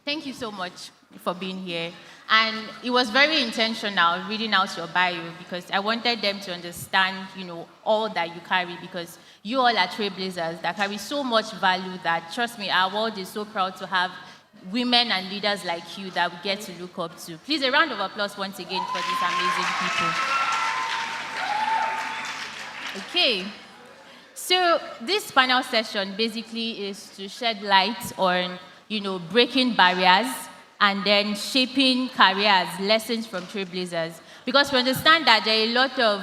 Thank you so much for being here. And it was very intentional reading out your bio because I wanted them to understand, all that you carry because you all are trailblazers that carry so much value that, trust me, our world is so proud to have women and leaders like you that we get to look up to. Please, a round of applause once again for these amazing people. Okay. So this panel session basically is to shed light on, breaking barriers and then shaping careers, lessons from trailblazers. Because we understand that there are a lot of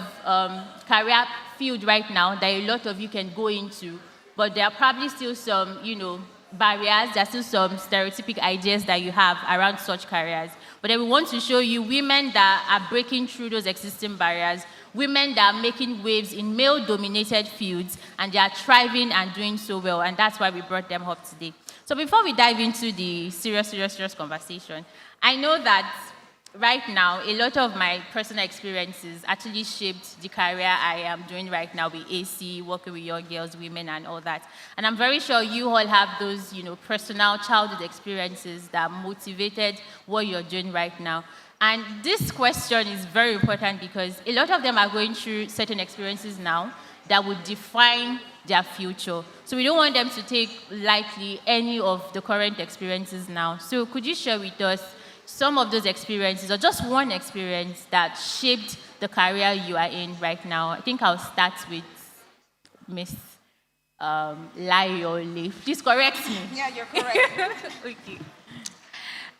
career field right now that a lot of you can go into, but there are probably still some, barriers, there are still some stereotypic ideas that you have around such careers. But then we want to show you women that are breaking through those existing barriers, women that are making waves in male-dominated fields, and they are thriving and doing so well, and that's why we brought them up today. So before we dive into the serious conversation, I know that right now, a lot of my personal experiences actually shaped the career I am doing right now with AC, working with young girls, women, and all that. And I'm very sure you all have those, personal childhood experiences that motivated what you're doing right now. And this question is very important because a lot of them are going through certain experiences now that would define their future. So we don't want them to take lightly any of the current experiences now. So could you share with us some of those experiences, or just one experience that shaped the career you are in right now? I think I'll start with Miss Layole. Please correct me. Yeah, you're correct. Okay.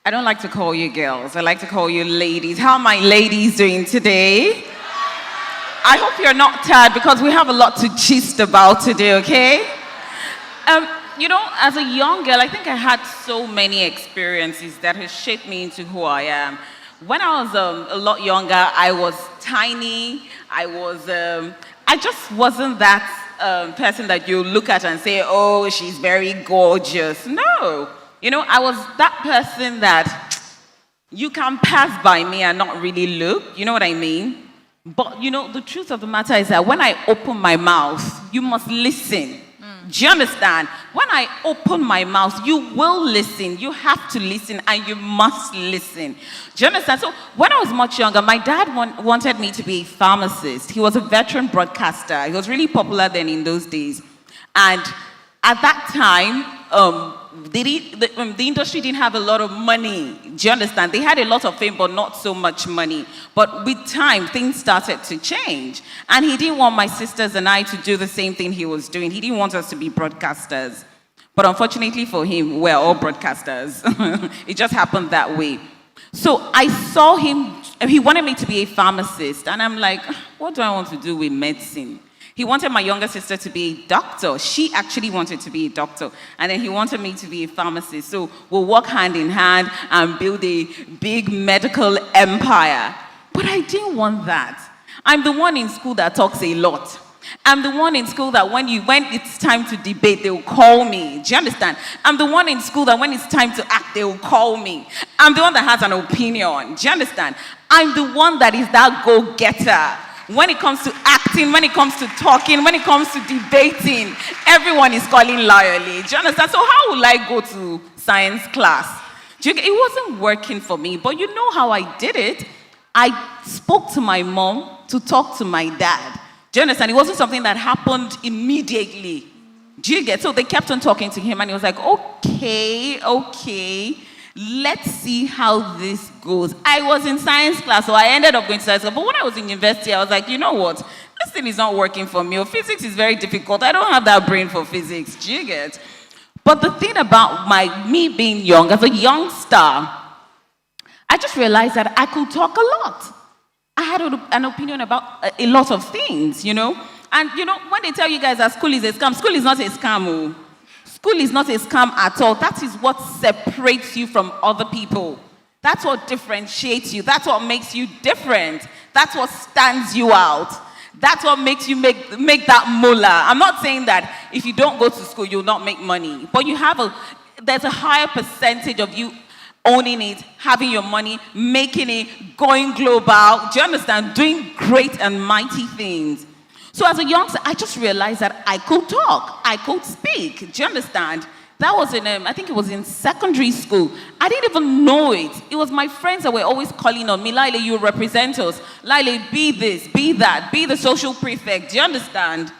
I don't like to call you girls. I like to call you ladies. How are my ladies doing today? I hope you're not tired because we have a lot to gist about today, okay? As a young girl, I think I had so many experiences that has shaped me into who I am. When I was a lot younger, I was tiny. I just wasn't that person that you look at and say, oh, she's very gorgeous. No. I was that person that you can pass by me and not really look. You know what I mean? But, the truth of the matter is that when I open my mouth, you must listen. Do you understand? When I open my mouth, you will listen. You have to listen and you must listen. Do you understand? So when I was much younger, my dad wanted me to be a pharmacist. He was a veteran broadcaster. He was really popular then in those days. And at that time, the industry didn't have a lot of money. Do you understand? They had a lot of fame, but not so much money. But with time, things started to change. And he didn't want my sisters and I to do the same thing he was doing. He didn't want us to be broadcasters. But unfortunately for him, we're all broadcasters. It just happened that way. So I saw him, he wanted me to be a pharmacist. And I'm like, what do I want to do with medicine? He wanted my younger sister to be a doctor. She actually wanted to be a doctor. And then he wanted me to be a pharmacist. So we'll work hand in hand and build a big medical empire. But I didn't want that. I'm the one in school that talks a lot. I'm the one in school that when it's time to debate, they will call me. Do you understand? I'm the one in school that when it's time to act, they will call me. I'm the one that has an opinion. Do you understand? I'm the one that is that go-getter. When it comes to acting, when it comes to talking, when it comes to debating, everyone is calling loyally. Do you understand? So how will I go to science class? It wasn't working for me, but you know how I did it? I spoke to my mom to talk to my dad. Do you understand? It wasn't something that happened immediately. Do you get? So they kept on talking to him, and he was like, okay. Let's see how this goes. I was in science class, so I ended up going to science class. But when I was in university, I was like, you know what? This thing is not working for me. Physics is very difficult. I don't have that brain for physics. Do you get? But the thing about me being young, as a young star, I just realized that I could talk a lot. I had an opinion about a lot of things, And, when they tell you guys that school is a scam, school is not a scam. Oh. School is not a scam at all. That is what separates you from other people. That's what differentiates you. That's what makes you different. That's what stands you out. That's what makes you make that mullah. I'm not saying that if you don't go to school, you'll not make money. But there's a higher percentage of you owning it, having your money, making it, going global. Do you understand? Doing great and mighty things. So as a youngster, I just realized that I could talk. I could speak. Do you understand? That was in, I think it was in secondary school. I didn't even know it. It was my friends that were always calling on me, Lyle, you represent us. Lyle, be this, be that, be the social prefect. Do you understand?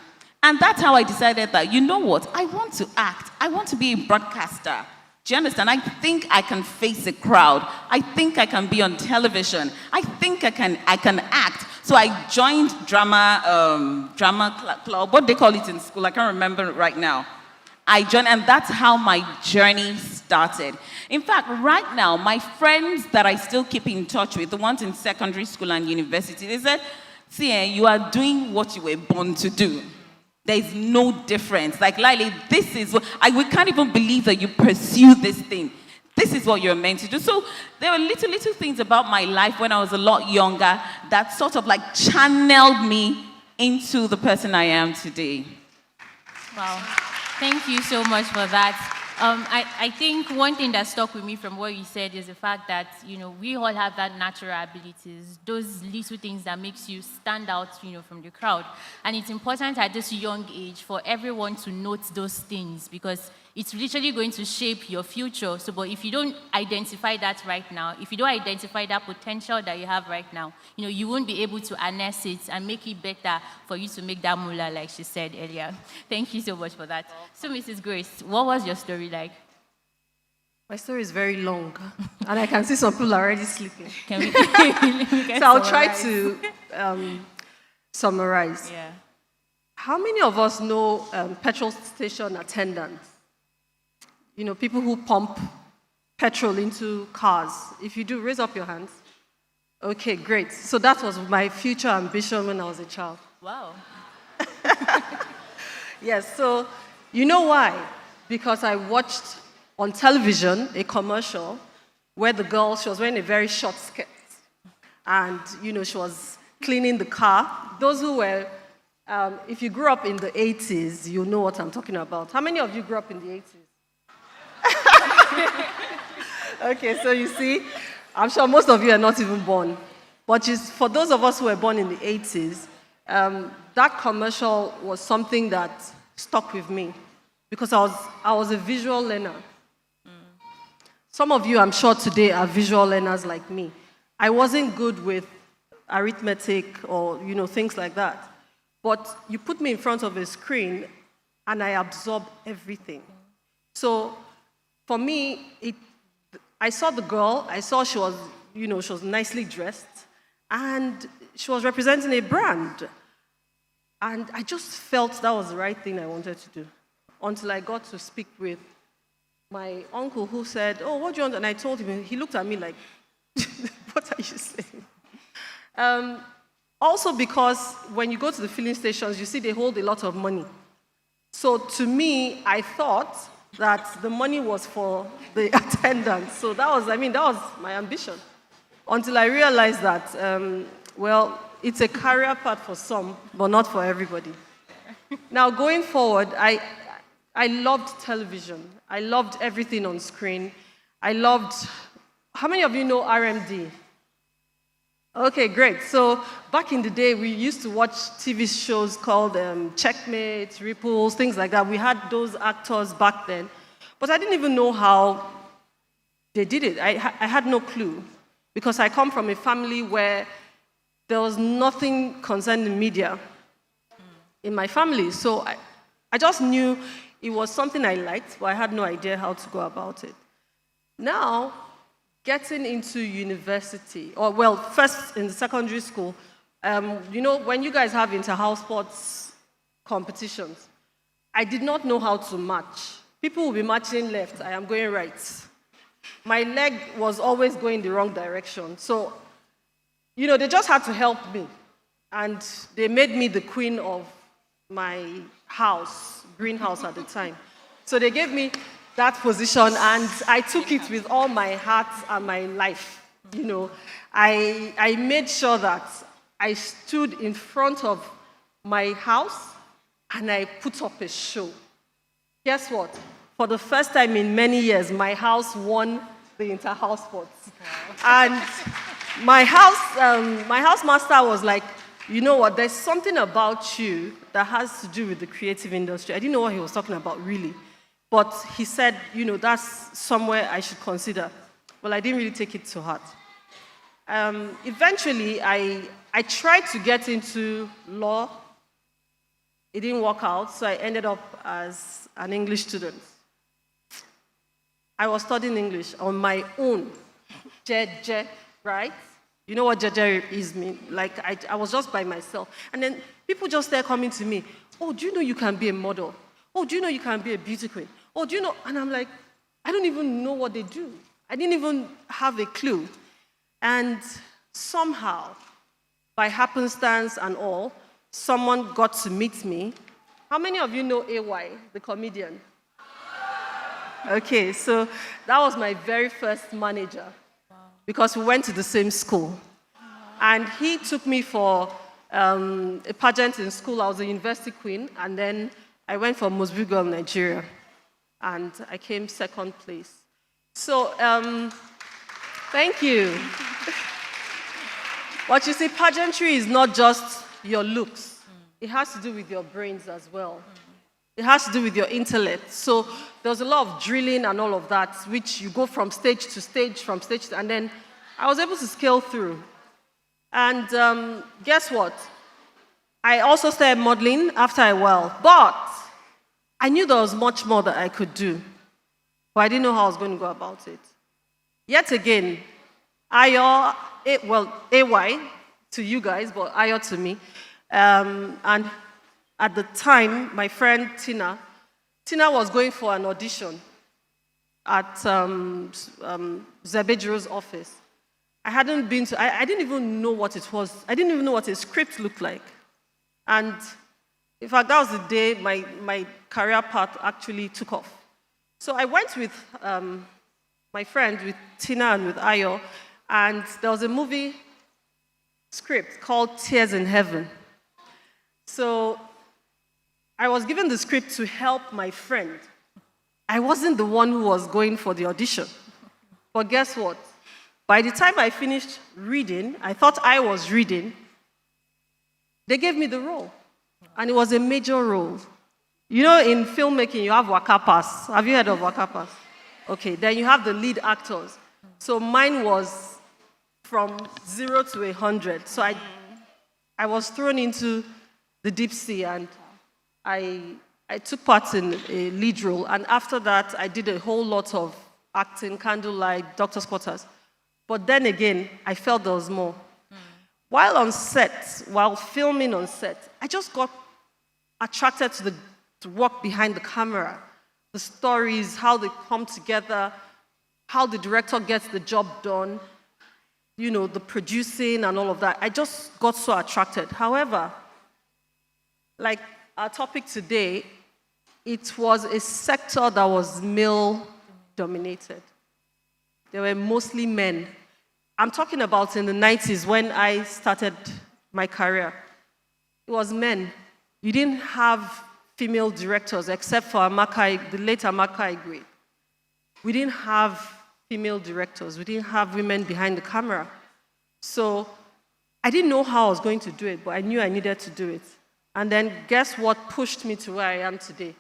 And that's how I decided that, you know what? I want to act. I want to be a broadcaster. Do you understand? I think I can face a crowd. I think I can be on television. I think I can act. So I joined drama club. What they call it in school, I can't remember it right now. I joined, and that's how my journey started. In fact, right now, my friends that I still keep in touch with, the ones in secondary school and university, they said, see, you are doing what you were born to do. There is no difference. Like, Lily, this is what, we can't even believe that you pursue this thing. This is what you're meant to do. So there were little things about my life when I was a lot younger that sort of like channeled me into the person I am today. Wow. Thank you so much for that. I think one thing that stuck with me from what you said is the fact that, we all have that natural abilities, those little things that makes you stand out, from the crowd. And it's important at this young age for everyone to note those things because it's literally going to shape your future. So, but if you don't identify that right now, if you don't identify that potential that you have right now, you won't be able to harness it and make it better for you to make that moolah, like she said earlier. Thank you so much for that. So, Mrs. Grace, what was your story like? My story is very long, and I can see some people are already sleeping. Can we? So I'll try to summarize. Yeah. How many of us know petrol station attendants? People who pump petrol into cars. If you do, raise up your hands. Okay, great. So that was my future ambition when I was a child. Wow. Yes, so you know why? Because I watched on television a commercial where the girl, she was wearing a very short skirt. And, she was cleaning the car. Those who were, if you grew up in the 80s, you know what I'm talking about. How many of you grew up in the 80s? Okay, so you see, I'm sure most of you are not even born. But for those of us who were born in the 80s, that commercial was something that stuck with me because I was a visual learner. Some of you, I'm sure, today are visual learners like me. I wasn't good with arithmetic or, things like that. But you put me in front of a screen and I absorb everything. So for me, I saw the girl, I saw she was, she was nicely dressed, and she was representing a brand. And I just felt that was the right thing I wanted to do until I got to speak with my uncle who said, oh, what do you want? And I told him, he looked at me like, what are you saying? Also because when you go to the filling stations, you see they hold a lot of money. So to me, I thought that the money was for the attendants. So that was my ambition. Until I realized that, it's a career path for some, but not for everybody. Now, going forward, I loved television. I loved everything on screen. How many of you know RMD? Okay, great. So back in the day, we used to watch TV shows called Checkmate, Ripples, things like that. We had those actors back then. But I didn't even know how they did it. I had no clue because I come from a family where there was nothing concerning media in my family. So I just knew it was something I liked, but I had no idea how to go about it. Now, getting into university, first in the secondary school, when you guys have inter-house sports competitions, I did not know how to match. People will be matching left, I am going right. My leg was always going the wrong direction. So, they just had to help me. And they made me the queen of my house, greenhouse at the time. So they gave me that position, and I took it with all my heart and my life. I made sure that I stood in front of my house and I put up a show. Guess what? For the first time in many years, my house won the inter-house sports. Wow. And my house master was like, you know what, there's something about you that has to do with the creative industry. I didn't know what he was talking about, really. But he said, that's somewhere I should consider. Well, I didn't really take it to heart. Eventually, I tried to get into law. It didn't work out, so I ended up as an English student. I was studying English on my own. Jeje, right? You know what jeje is mean? Like, I was just by myself. And then people just started coming to me. Oh, do you know you can be a model? Oh, do you know you can be a beauty queen? Oh, do you know? And I'm like, I don't even know what they do. I didn't even have a clue. And somehow, by happenstance and all, someone got to meet me. How many of you know AY, the comedian? Okay, so that was my very first manager because we went to the same school. And he took me for a pageant in school. I was a university queen, and then I went for Most Beautiful Girl Nigeria, and I came second place. So, thank you. What you see, pageantry is not just your looks. It has to do with your brains as well. It has to do with your intellect. So there's a lot of drilling and all of that, which you go from stage to stage, and then I was able to scale through. And guess what? I also started modeling after a while, but I knew there was much more that I could do, but I didn't know how I was going to go about it. Yet again, AY to you guys, but Ayo to me. And at the time, my friend Tina was going for an audition at Zebejiro's office. I hadn't been to, I didn't even know what it was. I didn't even know what a script looked like. And in fact, that was the day my career path actually took off. So I went with my friend, with Tina and with Ayo, and there was a movie script called Tears in Heaven. So I was given the script to help my friend. I wasn't the one who was going for the audition. But guess what? By the time I finished reading, I thought I was reading, they gave me the role. And it was a major role. You know, in filmmaking, you have Waka Pass. Have you heard of Waka Pass? Okay, then you have the lead actors. So mine was from 0 to 100. So I was thrown into the deep sea, and I took part in a lead role. And after that, I did a whole lot of acting, candlelight, doctor's quarters. But then again, I felt there was more. While on set, while filming on set, I just got attracted to work behind the camera. The stories, how they come together, how the director gets the job done, you know, the producing and all of that. I just got so attracted. However, like our topic today, it was a sector that was male-dominated. There were mostly men. I'm talking about in the 90s when I started my career. It was men. You didn't have female directors except for the late Amaka Igwe. We didn't have female directors. We didn't have women behind the camera. So I didn't know how I was going to do it, but I knew I needed to do it. And then guess what pushed me to where I am today?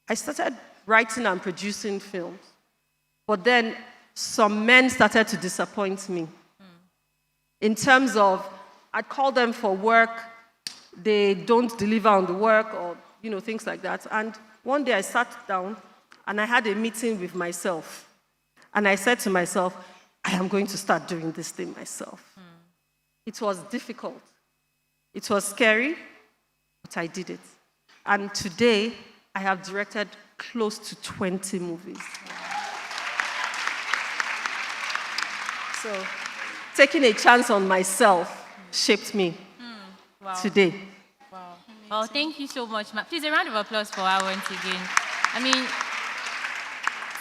I started writing and producing films. But then some men started to disappoint me. In terms of, I'd call them for work, they don't deliver on the work, or things like that. And one day I sat down and I had a meeting with myself. And I said to myself, I am going to start doing this thing myself. It was difficult. It was scary, but I did it. And today, I have directed close to 20 movies. So, taking a chance on myself shaped me today. Wow. Well, thank you so much, Ma. Please, a round of applause for her once again. I mean,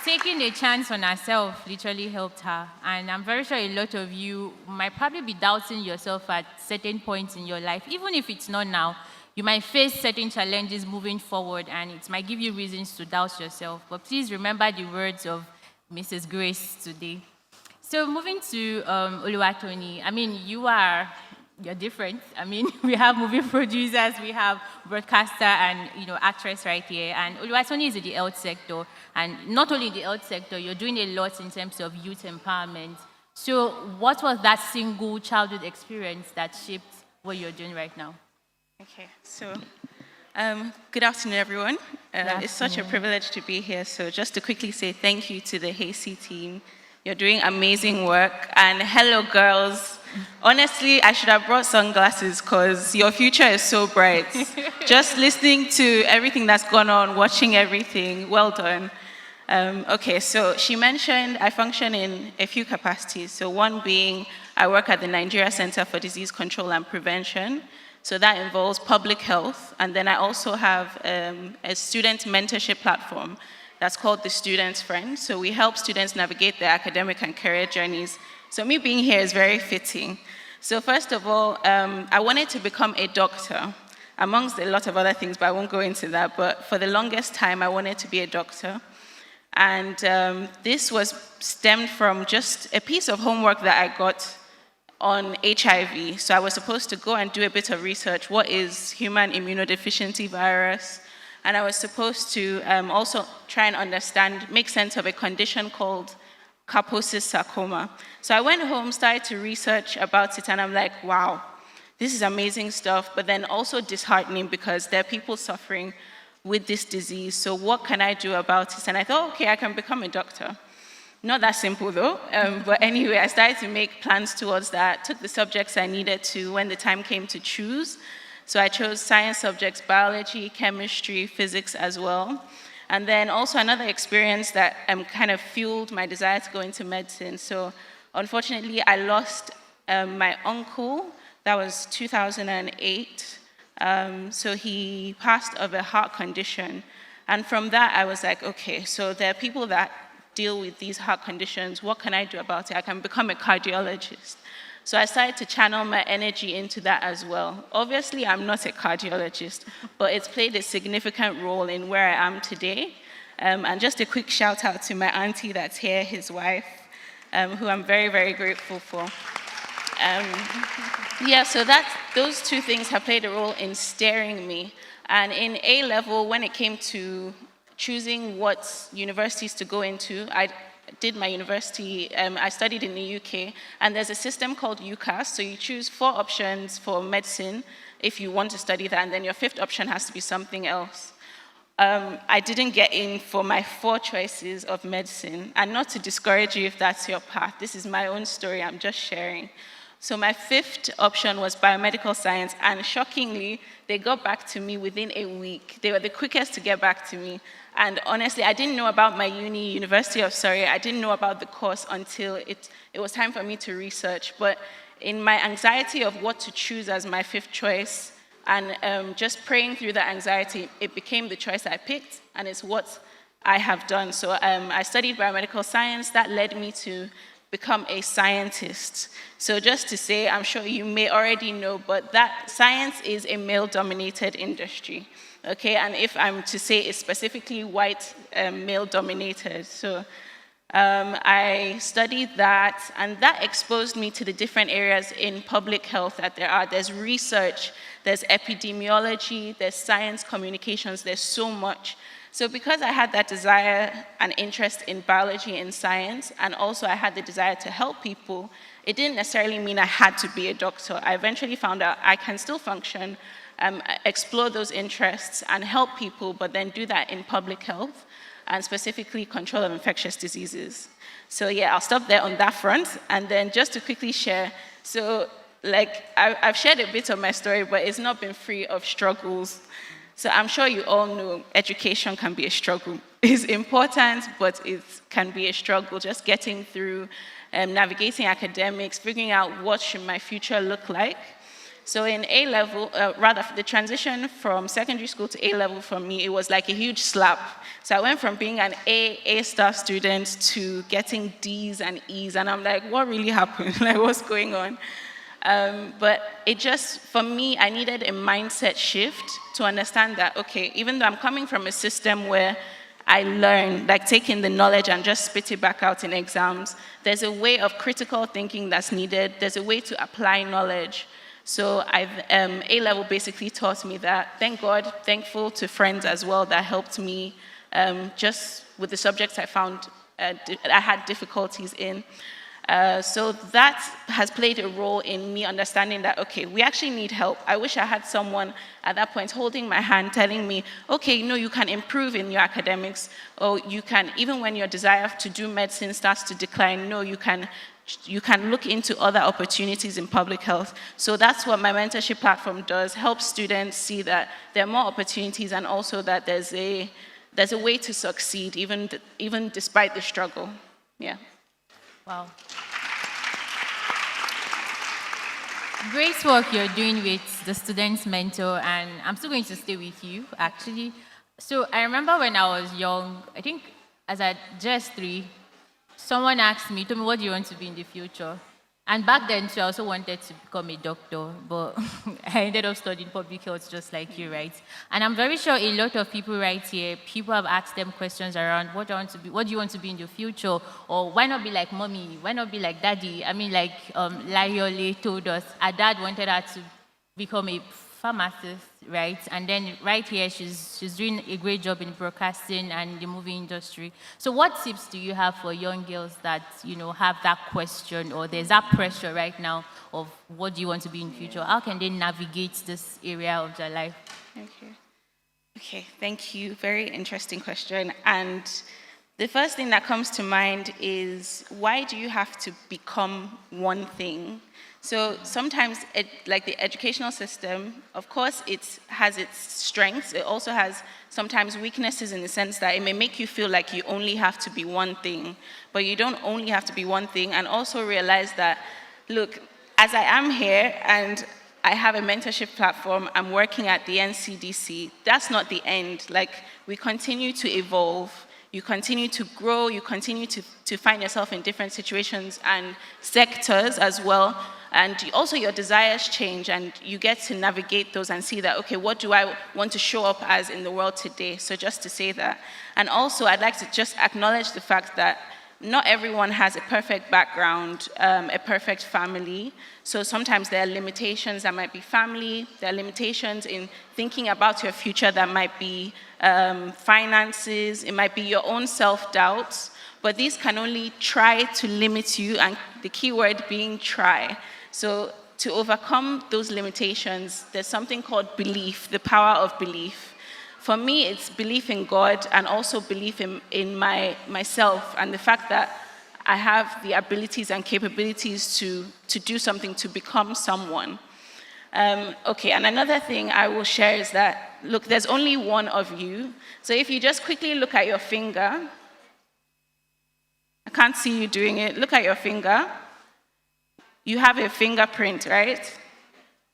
taking a chance on herself literally helped her. And I'm very sure a lot of you might probably be doubting yourself at certain points in your life. Even if it's not now, you might face certain challenges moving forward, and it might give you reasons to doubt yourself. But please remember the words of Mrs. Grace today. So moving to Oluwatoni, I mean, you are you're different. I mean, we have movie producers, we have broadcaster and actress right here. And Oluwatoni is in the health sector, and not only in the health sector, you're doing a lot in terms of youth empowerment. So, what was that single childhood experience that shaped what you're doing right now? Okay, so good afternoon, everyone. It's such a privilege to be here. So, just to quickly say thank you to the Hasty team. You're doing amazing work. And hello, girls. Honestly, I should have brought sunglasses because your future is so bright. Just listening to everything that's gone on, watching everything, well done. Okay, so she mentioned I function in a few capacities. So one being I work at the Nigeria Center for Disease Control and Prevention. So that involves public health. And then I also have a student mentorship platform that's called the Student's Friend. So we help students navigate their academic and career journeys. So me being here is very fitting. So first of all, I wanted to become a doctor, amongst a lot of other things, but I won't go into that. But for the longest time, I wanted to be a doctor. And this was stemmed from just a piece of homework that I got on HIV. So I was supposed to go and do a bit of research. What is human immunodeficiency virus? And I was supposed to also try and understand, make sense of a condition called Kaposis sarcoma. So I went home, started to research about it, and I'm like, wow, this is amazing stuff, but then also disheartening because there are people suffering with this disease. So what can I do about it? And I thought, okay, I can become a doctor. Not that simple though, but anyway, I started to make plans towards that, took the subjects I needed to when the time came to choose. So I chose science subjects, biology, chemistry, physics as well. And then also another experience that kind of fueled my desire to go into medicine. So unfortunately, I lost my uncle. That was 2008. So he passed of a heart condition. And from that, I was like, okay, so there are people that deal with these heart conditions. What can I do about it? I can become a cardiologist. So I started to channel my energy into that as well. Obviously, I'm not a cardiologist, but it's played a significant role in where I am today. And just a quick shout out to my auntie that's here, his wife, who I'm very, very grateful for. Yeah, so those two things have played a role in steering me. And in A level, when it came to choosing what universities to go into, I did my university, I studied in the UK, and there's a system called UCAS, so you choose 4 options for medicine if you want to study that, and then your 5th option has to be something else. I didn't get in for my 4 choices of medicine, and not to discourage you if that's your path. This is my own story, I'm just sharing. So my 5th option was biomedical science, and shockingly, they got back to me within a week. They were the quickest to get back to me. And honestly, I didn't know about my University of Surrey. I didn't know about the course until it was time for me to research. But in my anxiety of what to choose as my 5th choice, and just praying through that anxiety, it became the choice I picked, and it's what I have done. So I studied biomedical science. That led me to become a scientist. So just to say, I'm sure you may already know, but that science is a male-dominated industry. Okay, and if I'm to say it's specifically white, male-dominated. So I studied that, and that exposed me to the different areas in public health that there are. There's research, there's epidemiology, there's science communications, there's so much. So because I had that desire and interest in biology and science, and also I had the desire to help people, it didn't necessarily mean I had to be a doctor. I eventually found out I can still function, explore those interests and help people, but then do that in public health and specifically control of infectious diseases. So yeah, I'll stop there on that front. And then just to quickly share, so like I've shared a bit of my story, but it's not been free of struggles. So I'm sure you all know education can be a struggle. It's important, but it can be a struggle, just getting through, navigating academics, figuring out what should my future look like. So in A level, rather the transition from secondary school to A level for me, it was like a huge slap. So I went from being an A-star student to getting D's and E's, and I'm like, what really happened? Like, what's going on? But it just, for me, I needed a mindset shift to understand that, okay, even though I'm coming from a system where I learn, like taking the knowledge and just spit it back out in exams, there's a way of critical thinking that's needed. There's a way to apply knowledge. So A-level basically taught me that. Thank God, thankful to friends as well that helped me just with the subjects I found I had difficulties in. So that has played a role in me understanding that, okay, we actually need help. I wish I had someone at that point holding my hand, telling me, okay, no, you can improve in your academics, or you can, even when your desire to do medicine starts to decline, no, you can look into other opportunities in public health. So that's what my mentorship platform does, help students see that there are more opportunities and also that there's a way to succeed even despite the struggle. Yeah. Wow. Great work you're doing with the Students Mentor, and I'm still going to stay with you, actually. So I remember when I was young, I think as a JS3, someone asked me, told me, what do you want to be in the future? And back then, too, I also wanted to become a doctor, but I ended up studying public health just like you, right? And I'm very sure a lot of people right here, people have asked them questions around what do you want to be in the future? Or why not be like mommy? Why not be like daddy? I mean, like Layole told us, her dad wanted her to become a pharmacist, right? And then right here, she's doing a great job in broadcasting and the movie industry. So what tips do you have for young girls that, have that question, or there's that pressure right now of what do you want to be in the future? How can they navigate this area of their life? Okay, thank you. Very interesting question. And the first thing that comes to mind is, why do you have to become one thing? So sometimes, like the educational system, of course, it has its strengths. It also has sometimes weaknesses in the sense that it may make you feel like you only have to be one thing, but you don't only have to be one thing. And also realize that, look, as I am here and I have a mentorship platform, I'm working at the NCDC, that's not the end. Like, we continue to evolve. You continue to grow, you continue to find yourself in different situations and sectors as well. And also your desires change and you get to navigate those and see that, okay, what do I want to show up as in the world today? So just to say that. And also I'd like to just acknowledge the fact that not everyone has a perfect background, a perfect family. So sometimes there are limitations that might be family, there are limitations in thinking about your future that might be finances, it might be your own self-doubts, but these can only try to limit you, and the key word being try. So to overcome those limitations, there's something called belief, the power of belief. For me, it's belief in God and also belief in myself and the fact that I have the abilities and capabilities to do something, to become someone. Okay, and another thing I will share is that, look, there's only one of you. So if you just quickly look at your finger, I can't see you doing it. Look at your finger. You have a fingerprint, right?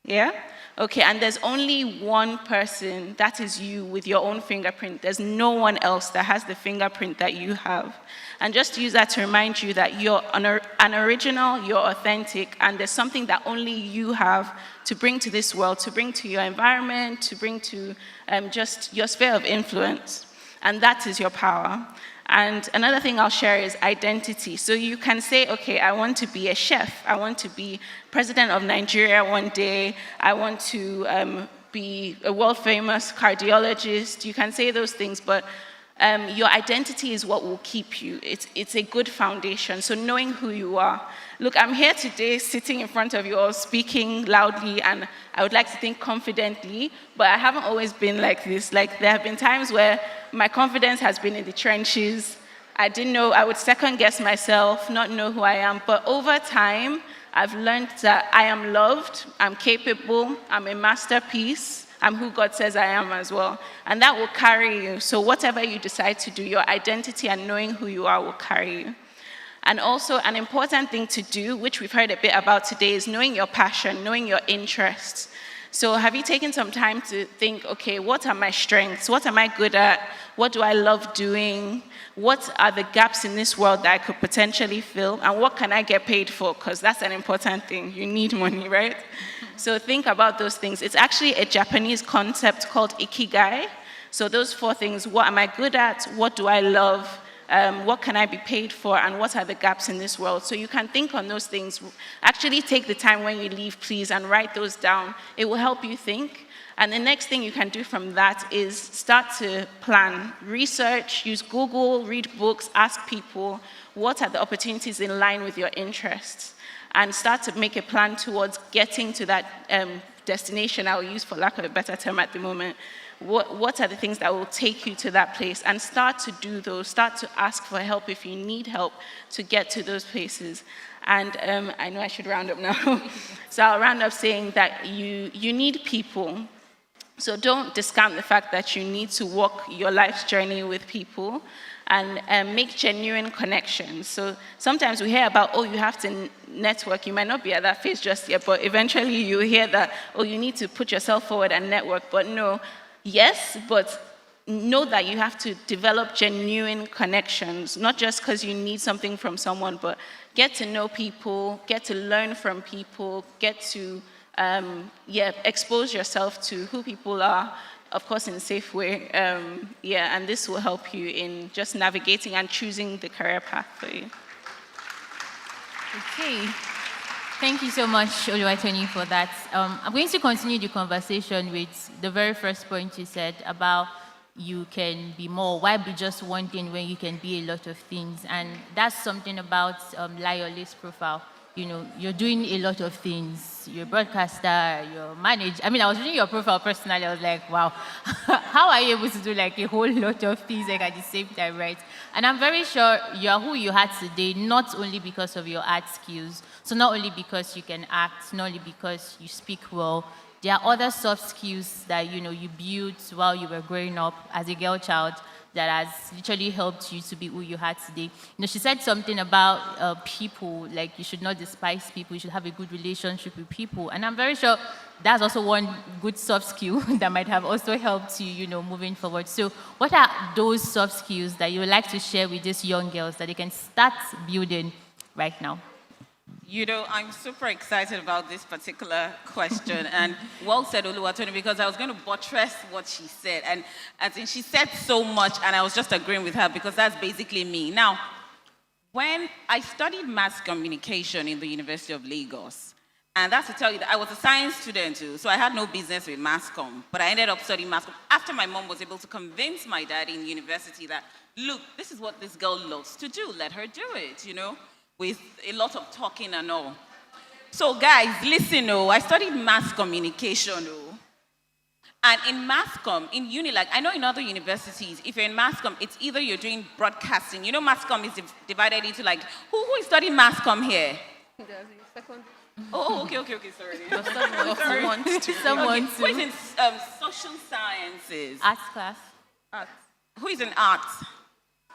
Yeah? Okay, and there's only one person, that is you with your own fingerprint. There's no one else that has the fingerprint that you have. And just use that to remind you that you're an original, you're authentic, and there's something that only you have to bring to this world, to bring to your environment, to bring to just your sphere of influence. And that is your power. And another thing I'll share is identity. So you can say, okay, I want to be a chef. I want to be president of Nigeria one day. I want to be a world-famous cardiologist. You can say those things, but your identity is what will keep you. It's a good foundation. So knowing who you are. Look, I'm here today sitting in front of you all speaking loudly, and I would like to think confidently, but I haven't always been like this. Like, there have been times where my confidence has been in the trenches. I didn't know, I would second guess myself, not know who I am. But over time, I've learned that I am loved, I'm capable, I'm a masterpiece, I'm who God says I am as well. And that will carry you. So whatever you decide to do, your identity and knowing who you are will carry you. And also an important thing to do, which we've heard a bit about today, is knowing your passion, knowing your interests. So have you taken some time to think, okay, what are my strengths? What am I good at? What do I love doing? What are the gaps in this world that I could potentially fill? And what can I get paid for? Because that's an important thing. You need money, right? So think about those things. It's actually a Japanese concept called ikigai. So those 4 things: what am I good at? What do I love? what can I be paid for, and what are the gaps in this world? So you can think on those things. Actually take the time when you leave, please, and write those down. It will help you think. And the next thing you can do from that is start to plan, research, use Google, read books, ask people, what are the opportunities in line with your interests? And start to make a plan towards getting to that destination I'll use for lack of a better term at the moment. What are the things that will take you to that place? And start to do those, start to ask for help if you need help to get to those places. And I know I should round up now. So I'll round up saying that you need people. So don't discount the fact that you need to walk your life's journey with people and make genuine connections. So sometimes we hear about, oh, you have to network. You might not be at that phase just yet, but eventually you hear that, oh, you need to put yourself forward and network. But no, yes, but know that you have to develop genuine connections, not just because you need something from someone, but get to know people, get to learn from people, get to expose yourself to who people are, of course, in a safe way. And this will help you in just navigating and choosing the career path for you. Okay. Thank you so much, Oluwatoni, for that. I'm going to continue the conversation with the very first point you said about you can be more. Why be just one thing when you can be a lot of things? And that's something about Layoli's profile. You know, you're doing a lot of things. You're a broadcaster, you're a manager. I mean, I was reading your profile personally. I was like, wow, how are you able to do like a whole lot of things like at the same time, right? And I'm very sure you're who you are today, not only because of your art skills. So not only because you can act, not only because you speak well. There are other soft skills that, you know, you built while you were growing up as a girl child that has literally helped you to be who you are today. You know, she said something about people, like you should not despise people, you should have a good relationship with people. And I'm very sure that's also one good soft skill that might have also helped you, you know, moving forward. So what are those soft skills that you would like to share with these young girls that they can start building right now? You know, I'm super excited about this particular question, and well said, Oluwatoni, because I was going to buttress what she said, and I think she said so much, and I was just agreeing with her because that's basically me. Now, when I studied mass communication in the University of Lagos, and that's to tell you that I was a science student too, so I had no business with mass comm, but I ended up studying mass comm after my mom was able to convince my dad in university that, look, this is what this girl loves to do, let her do it, you know, with a lot of talking and all. So guys, listen, I studied mass communication, and in mass comm, in Unilag, I know in other universities, if you're in mass comm, it's either you're doing broadcasting. You know, mass comm is divided into like, who is studying mass comm here? Oh, okay, sorry. Someone Who is in social sciences? Arts class. Arts. Who is in arts?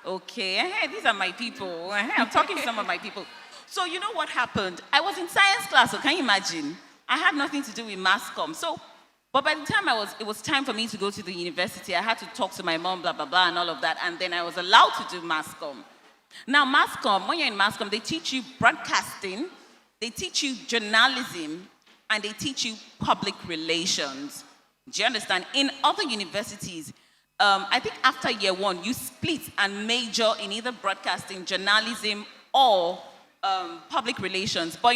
Okay, hey, these are my people. I'm talking to some of my people. So you know what happened? I was in science class, so can you imagine? I had nothing to do with mass comm. But by the time it was time for me to go to the university, I had to talk to my mom, blah, blah, blah, and all of that, and then I was allowed to do mass comm. Now, mass comm, when you're in mass comm, they teach you broadcasting, they teach you journalism, and they teach you public relations. Do you understand? In other universities, I think after year one, you split and major in either broadcasting, journalism, or public relations. But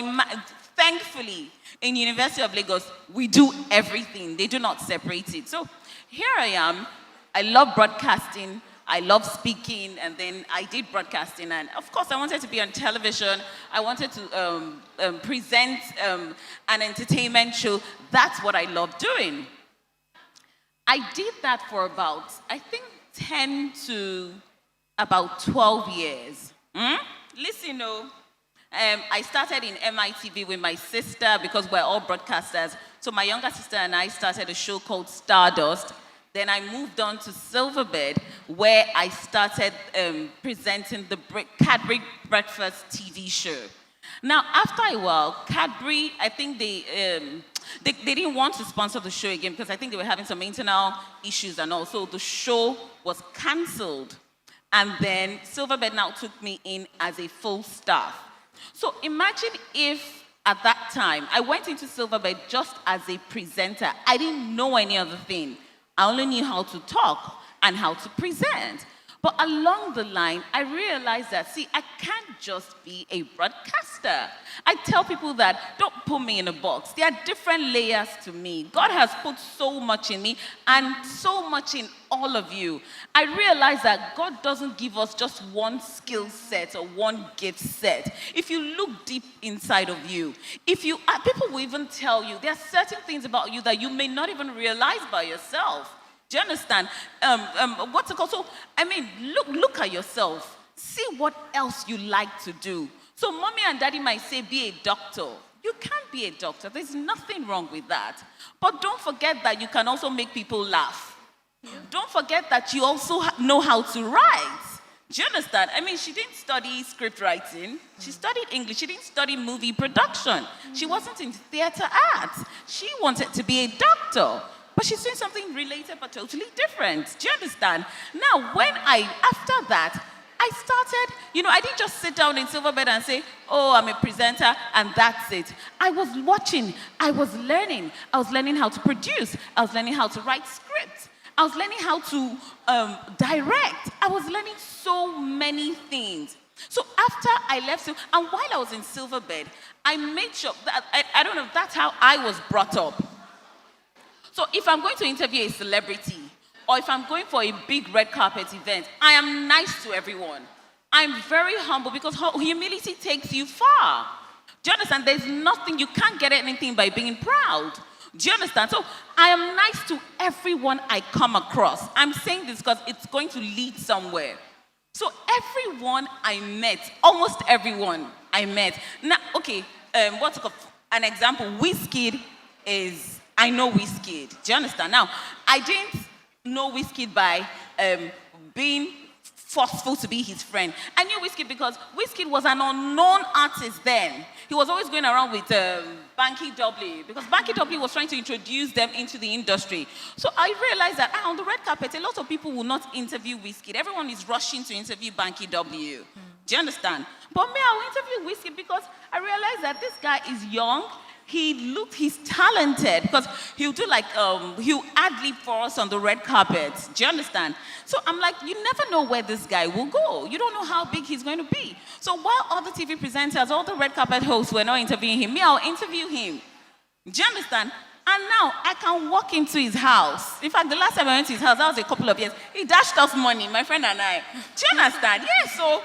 thankfully, in University of Lagos, we do everything. They do not separate it. So here I am. I love broadcasting. I love speaking. And then I did broadcasting. And of course, I wanted to be on television. I wanted to present an entertainment show. That's what I love doing. I did that for about, I think, 10 to about 12 years. Listen, I started in MITV with my sister because we're all broadcasters. So my younger sister and I started a show called Stardust. Then I moved on to Silverbird, where I started presenting the Cadbury Breakfast TV show. Now, after a while, Cadbury, I think they didn't want to sponsor the show again because I think they were having some internal issues and all. So the show was cancelled. And then Silverbird now took me in as a full staff. So imagine if at that time, I went into Silverbird just as a presenter. I didn't know any other thing. I only knew how to talk and how to present. But along the line, I realized that, see, I can't just be a broadcaster. I tell people that, don't put me in a box. There are different layers to me. God has put so much in me and so much in all of you. I realize that God doesn't give us just one skill set or one gift set. If you look deep inside of you, people will even tell you, there are certain things about you that you may not even realize by yourself. Do you understand? What's it called? So, I mean, look at yourself. See what else you like to do. So, mommy and daddy might say, be a doctor. You can't be a doctor. There's nothing wrong with that. But don't forget that you can also make people laugh. Yeah. Don't forget that you also know how to write. Do you understand? I mean, she didn't study script writing. She studied English. She didn't study movie production. She wasn't into theater arts. She wanted to be a doctor. But she's doing something related but totally different. Do you understand? Now, after that, I started, I didn't just sit down in Silverbed and say, oh, I'm a presenter, and that's it. I was watching. I was learning. I was learning how to produce. I was learning how to write scripts. I was learning how to direct. I was learning so many things. So after I left, and while I was in Silverbed, I made sure that, I don't know, that's how I was brought up. So if I'm going to interview a celebrity, or if I'm going for a big red carpet event, I am nice to everyone. I'm very humble because humility takes you far. Do you understand? There's nothing, you can't get anything by being proud. Do you understand? So I am nice to everyone I come across. I'm saying this because it's going to lead somewhere. So everyone I met, almost everyone I met. Now, okay, what's it called? An example, Wizkid I know Wizkid. Do you understand? Now, I didn't know Wizkid by being forceful to be his friend. I knew Wizkid because Wizkid was an unknown artist then. He was always going around with Banky W because Banky W was trying to introduce them into the industry. So I realized that on the red carpet, a lot of people will not interview Wizkid. Everyone is rushing to interview Banky W. Do you understand? But me, I will interview Wizkid because I realized that this guy is young. He's talented because he'll do he'll ad-lib for us on the red carpet. Do you understand? So I'm like, you never know where this guy will go. You don't know how big he's going to be. So while other TV presenters, all the red carpet hosts were not interviewing him, I'll interview him. Do you understand? And now I can walk into his house. In fact, the last time I went to his house, that was a couple of years. He dashed us money, my friend and I. Do you understand? Yeah, so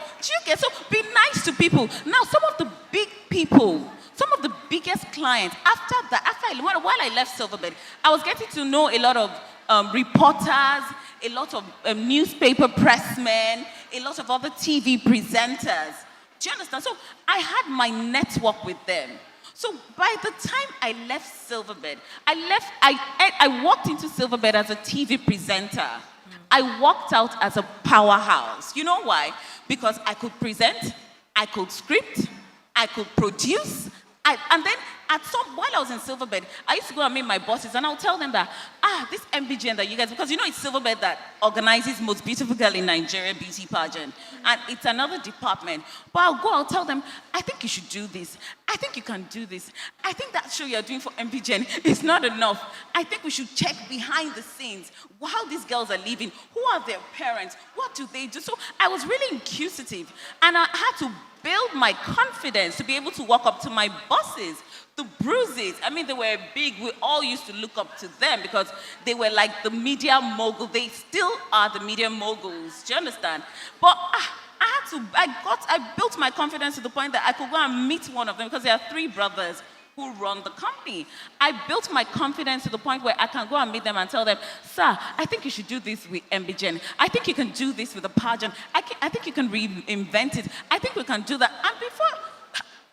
be nice to people. Now, some of the big people, some of the biggest clients, while I left Silverbed, I was getting to know a lot of reporters, a lot of newspaper pressmen, a lot of other TV presenters. Do you understand? So I had my network with them. So by the time I left Silverbed, I walked into Silverbed as a TV presenter. I walked out as a powerhouse. You know why? Because I could present, I could script, I could produce, and then while I was in Silverbed, I used to go and meet my bosses and I'll tell them that, this MBGN that you guys, because it's Silverbed that organizes Most Beautiful Girl in Nigeria beauty pageant. And it's another department. But I'll tell them, I think you should do this. I think you can do this. I think that show you're doing for MBGN is not enough. I think we should check behind the scenes how these girls are living. Who are their parents? What do they do? So I was really inquisitive. And I had to build my confidence to be able to walk up to my bosses, the bruises. I mean, they were big. We all used to look up to them because they were like the media mogul. They still are the media moguls. Do you understand? But I built my confidence to the point that I could go and meet one of them because there are 3 brothers who run the company. I built my confidence to the point where I can go and meet them and tell them, sir, I think you should do this with MBGen. I think you can do this with a pageant. I think you can reinvent it. I think we can do that. And before,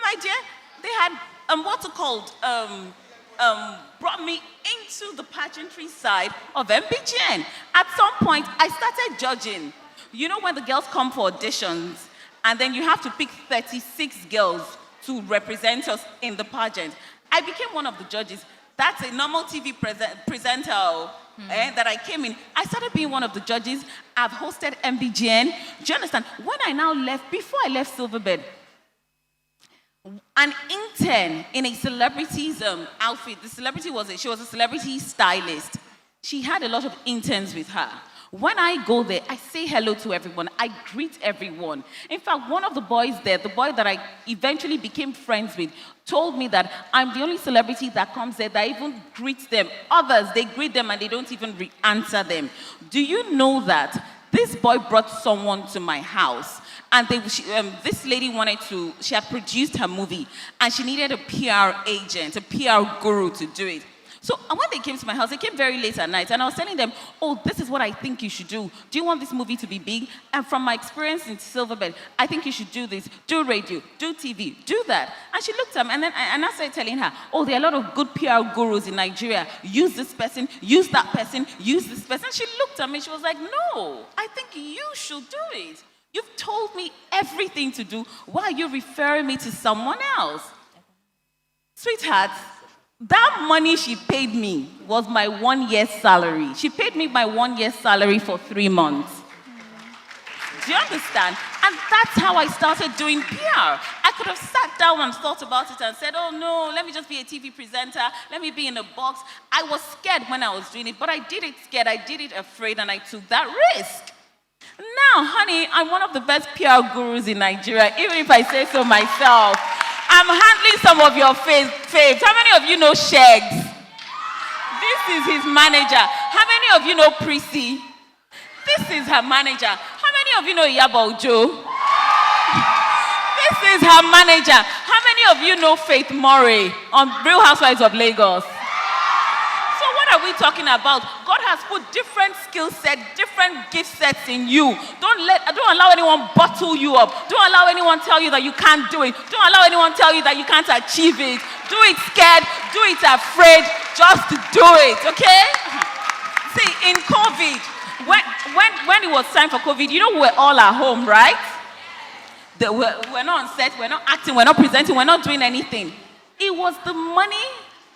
my dear, they had brought me into the pageantry side of MBGN. At some point, I started judging. You know when the girls come for auditions, and then you have to pick 36 girls to represent us in the pageant. I became one of the judges. That's a normal TV presenter that I came in. I started being one of the judges. I've hosted MBGN. Do you understand? When I now left, before I left Silverbed, an intern in a celebrity's outfit. The celebrity she was a celebrity stylist. She had a lot of interns with her. When I go there, I say hello to everyone. I greet everyone. In fact, one of the boys there, the boy that I eventually became friends with, told me that I'm the only celebrity that comes there that even greets them. Others, they greet them and they don't even answer them. Do you know that this boy brought someone to my house? And this lady she had produced her movie, and she needed a PR agent, a PR guru to do it. So when they came to my house, they came very late at night, and I was telling them, oh, this is what I think you should do. Do you want this movie to be big? And from my experience in Silverbed, I think you should do this, do radio, do TV, do that. And she looked at me, and then I started telling her, oh, there are a lot of good PR gurus in Nigeria. Use this person, use that person, use this person. She looked at me, she was like, no, I think you should do it. You've told me everything to do. Why are you referring me to someone else? Sweetheart, that money she paid me was my 1 year's salary. She paid me my 1 year's salary for 3 months. Do you understand? And that's how I started doing PR. I could have sat down and thought about it and said, oh no, let me just be a TV presenter. Let me be in a box. I was scared when I was doing it, but I did it scared. I did it afraid, and I took that risk. Now, honey, I'm one of the best PR gurus in Nigeria, even if I say so myself. I'm handling some of your faves. How many of you know Shags? This is his manager. How many of you know Prissy? This is her manager. How many of you know Iyabo Ojo? This is her manager. How many of you know Faith Murray on Real Housewives of Lagos? What are we talking about? God has put different skill sets, different gift sets in you. Don't allow anyone bottle you up. Don't allow anyone tell you that you can't do it. Don't allow anyone tell you that you can't achieve it. Do it scared, do it afraid, just do it, okay? See, in COVID, when it was time for COVID, you know we were all at home, right? We're not on set, we're not acting, we're not presenting, we're not doing anything. It was the money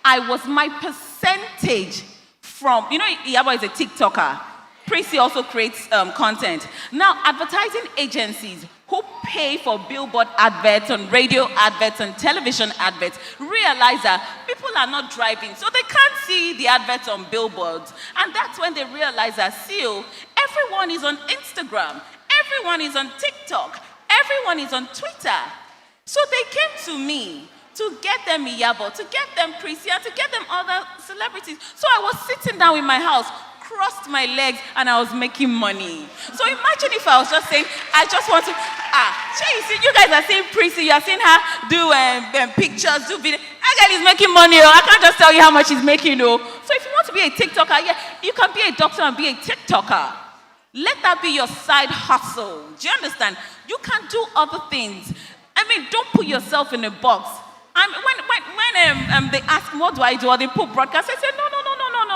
my percentage from, you know, Iyabo is a TikToker. Prissy also creates content. Now, advertising agencies who pay for billboard adverts, on radio adverts, and television adverts realize that people are not driving, so they can't see the adverts on billboards. And that's when they realize that, everyone is on Instagram, everyone is on TikTok, everyone is on Twitter. So they came to me to get them Iyabo, to get them Prissy, and to get them other celebrities. So I was sitting down in my house, crossed my legs, and I was making money. So imagine if I was just saying, I just want to, you guys are seeing Prissy, you are seeing her do pictures, do videos. That girl is making money, I can't just tell you how much she's making, So if you want to be a TikToker, yeah, you can be a doctor and be a TikToker. Let that be your side hustle. Do you understand? You can do other things. I mean, don't put yourself in a box. When they ask me, what do I do? Or they put broadcast, I say,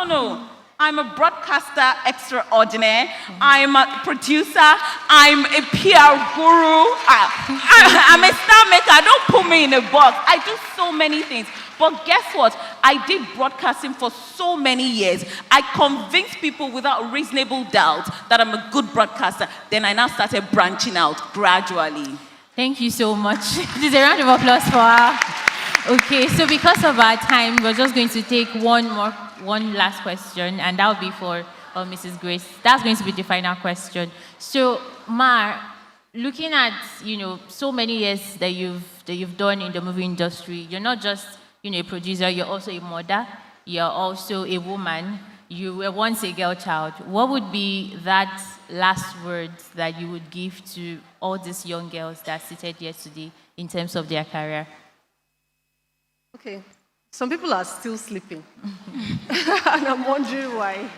no. I'm a broadcaster extraordinaire. I'm a producer. I'm a PR guru. I'm a star maker. Don't put me in a box. I do so many things. But guess what? I did broadcasting for so many years. I convinced people without reasonable doubt that I'm a good broadcaster. Then I now started branching out gradually. Thank you so much. This is a round of applause for her. Okay, so because of our time, we're just going to take one last question, and that will be for Mrs. Grace. That's going to be the final question. So, Mar, looking at so many years that you've done in the movie industry, you're not just a producer, you're also a mother, you're also a woman. You were once a girl child. What would be that last word that you would give to all these young girls that are seated here today in terms of their career? Okay, some people are still sleeping. And I'm wondering why.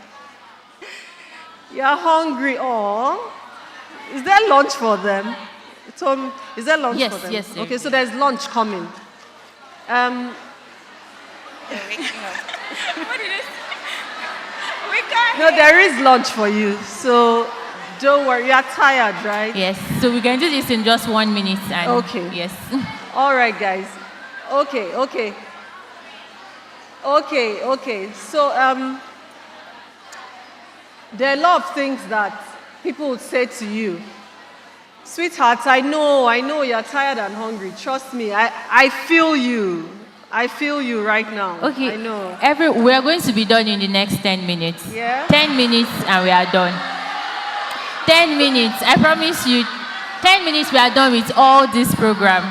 You're hungry, is there lunch for them? Is there lunch for them? Yes. Okay, so there's lunch coming. What did it? No, there is lunch for you, so don't worry. You are tired, right? Yes, so we're going to do this in just 1 minute. And okay. Yes. All right, guys. Okay. So, there are a lot of things that people would say to you. Sweetheart, I know you're tired and hungry. Trust me, I feel you. I feel you right now. Okay. I know. We are going to be done in the next 10 minutes. Yeah? 10 minutes and we are done. 10 minutes. I promise you, 10 minutes we are done with all this program.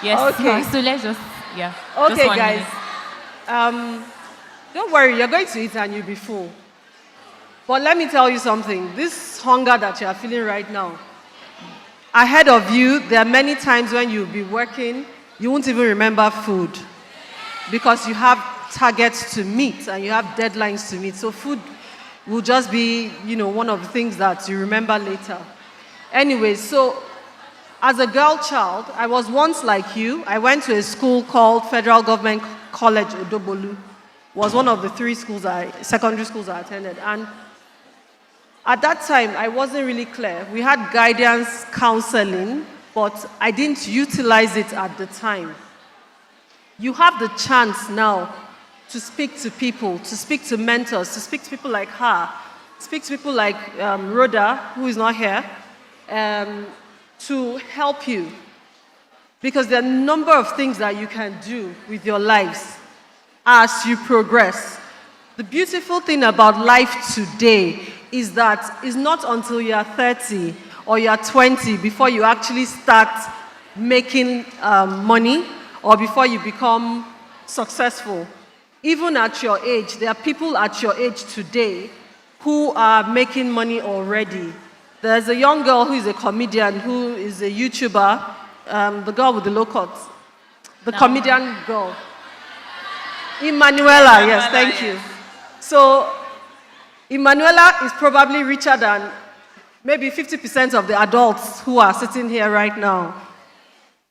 Yes. Okay. So let's just, Okay, just 1 guys. minute. Don't worry, you're going to eat and you'll be full. But let me tell you something. This hunger that you are feeling right now, ahead of you, there are many times when you'll be working, you won't even remember food because you have targets to meet and you have deadlines to meet. So food will just be, one of the things that you remember later. Anyway, so as a girl child, I was once like you. I went to a school called Federal Government College Odobolu. Was one of the 3 secondary schools I attended. And at that time, I wasn't really clear. We had guidance counseling, but I didn't utilize it at the time. You have the chance now to speak to people, to speak to mentors, to speak to people like her, speak to people like Rhoda, who is not here, to help you. Because there are a number of things that you can do with your lives as you progress. The beautiful thing about life today is that it's not until you are 30 or you are 20 before you actually start making money or before you become successful. Even at your age, there are people at your age today who are making money already. There's a young girl who is a comedian, who is a YouTuber, the girl with the low cuts, the comedian girl. Emanuela, yes, thank you. So, Emanuela is probably richer than maybe 50% of the adults who are sitting here right now,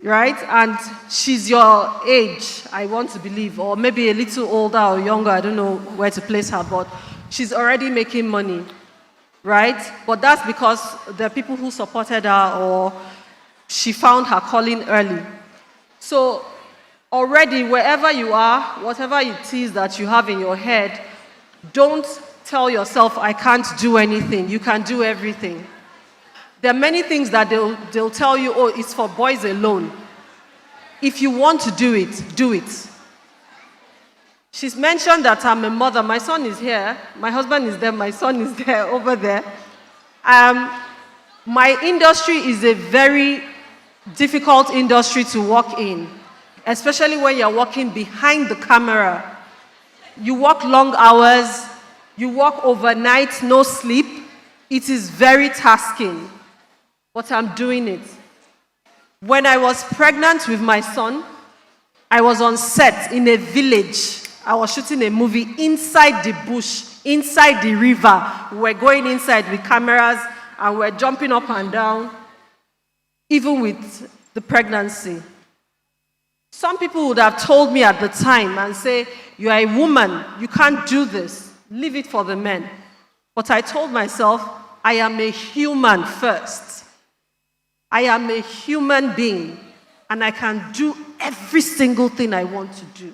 right? And she's your age, I want to believe, or maybe a little older or younger, I don't know where to place her, but she's already making money, right? But that's because there are people who supported her or she found her calling early. So, already, wherever you are, whatever it is that you have in your head, don't tell yourself, I can't do anything. You can do everything. There are many things that they'll tell you, oh, it's for boys alone. If you want to do it, do it. She's mentioned that I'm a mother. My son is here. My husband is there. My son is there, over there. My industry is a very difficult industry to work in, especially when you're working behind the camera. You work long hours, you work overnight, no sleep. It is very tasking, but I'm doing it. When I was pregnant with my son, I was on set in a village. I was shooting a movie inside the bush, inside the river. We were going inside with cameras and we're jumping up and down, even with the pregnancy. Some people would have told me at the time and say, you are a woman, you can't do this. Leave it for the men. But I told myself, I am a human first. I am a human being, and I can do every single thing I want to do.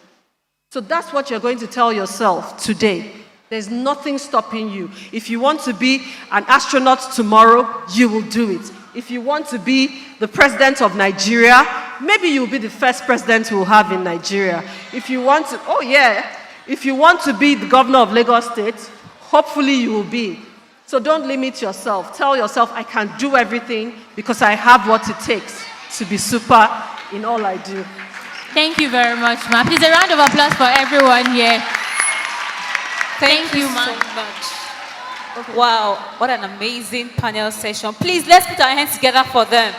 So that's what you're going to tell yourself today. There's nothing stopping you. If you want to be an astronaut tomorrow, you will do it. If you want to be the president of Nigeria, maybe you'll be the first president we'll have in Nigeria. If you want to, if you want to be the governor of Lagos State, hopefully you will be. So don't limit yourself. Tell yourself, I can do everything because I have what it takes to be super in all I do. Thank you very much, ma. Please, a round of applause for everyone here. Thank you, ma. so much. Okay. Wow, what an amazing panel session. Please, let's put our hands together for them.